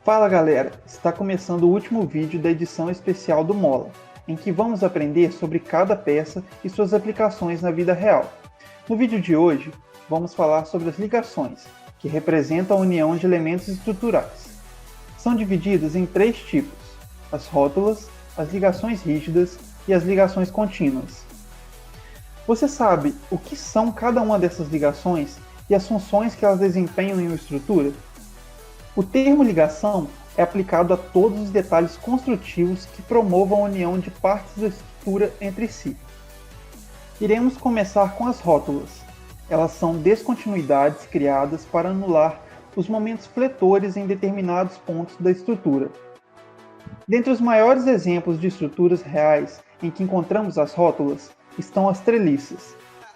Fala galera, está começando o último vídeo da edição especial do Mola, em que vamos aprender sobre cada peça e suas aplicações na vida real. No vídeo de hoje, vamos falar sobre as ligações, que representam a união de elementos estruturais. São divididas em três tipos: as rótulas, as ligações rígidas e as ligações contínuas. Você sabe o que são cada uma dessas ligações e as funções que elas desempenham em uma estrutura? O termo ligação é aplicado a todos os detalhes construtivos que promovam a união de partes da estrutura entre si. Iremos começar com as rótulas. Elas são descontinuidades criadas para anular os momentos fletores em determinados pontos da estrutura. Dentre os maiores exemplos de estruturas reais em que encontramos as rótulas estão as treliças.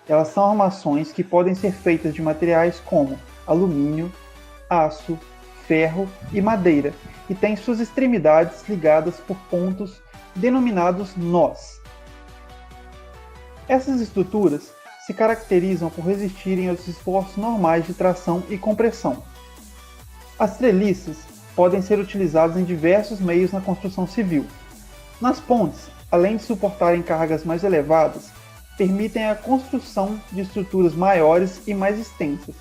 Elas são armações que podem ser feitas de materiais como alumínio, aço, ferro e madeira, e têm suas extremidades ligadas por pontos denominados nós. Essas estruturas se caracterizam por resistirem aos esforços normais de tração e compressão. As treliças podem ser utilizadas em diversos meios na construção civil. Nas pontes, além de suportarem cargas mais elevadas, permitem a construção de estruturas maiores e mais extensas.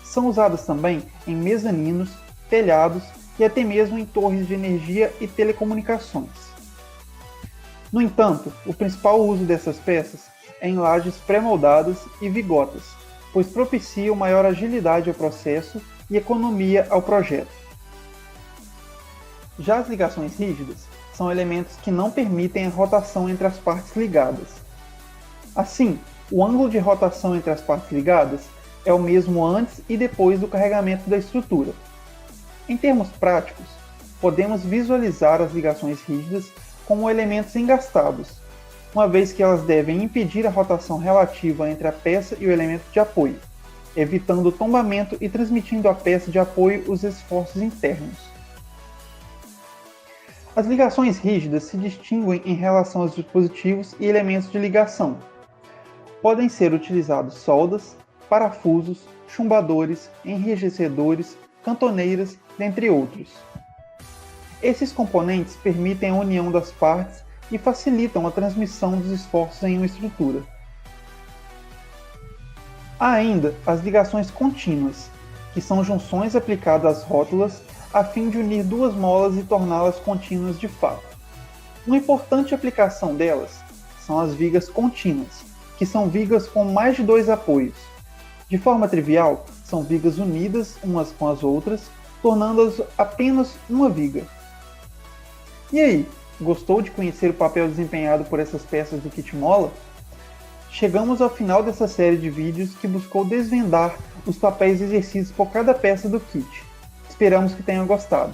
São usadas também em mezaninos, telhados e até mesmo em torres de energia e telecomunicações. No entanto, o principal uso dessas peças é em lajes pré-moldadas e vigotas, pois propiciam maior agilidade ao processo e economia ao projeto. Já as ligações rígidas são elementos que não permitem a rotação entre as partes ligadas. Assim, o ângulo de rotação entre as partes ligadas é o mesmo antes e depois do carregamento da estrutura. Em termos práticos, podemos visualizar as ligações rígidas como elementos engastados, uma vez que elas devem impedir a rotação relativa entre a peça e o elemento de apoio, evitando o tombamento e transmitindo à peça de apoio os esforços internos. As ligações rígidas se distinguem em relação aos dispositivos e elementos de ligação. Podem ser utilizados soldas, parafusos, chumbadores, enrijecedores, cantoneiras, dentre outros. Esses componentes permitem a união das partes e facilitam a transmissão dos esforços em uma estrutura. Há ainda as ligações contínuas, que são junções aplicadas às rótulas a fim de unir duas molas e torná-las contínuas de fato. Uma importante aplicação delas são as vigas contínuas, que são vigas com mais de dois apoios. De forma trivial, são vigas unidas umas com as outras, tornando-as apenas uma viga. E aí, gostou de conhecer o papel desempenhado por essas peças do kit Mola? Chegamos ao final dessa série de vídeos que buscou desvendar os papéis exercidos por cada peça do kit. Esperamos que tenham gostado.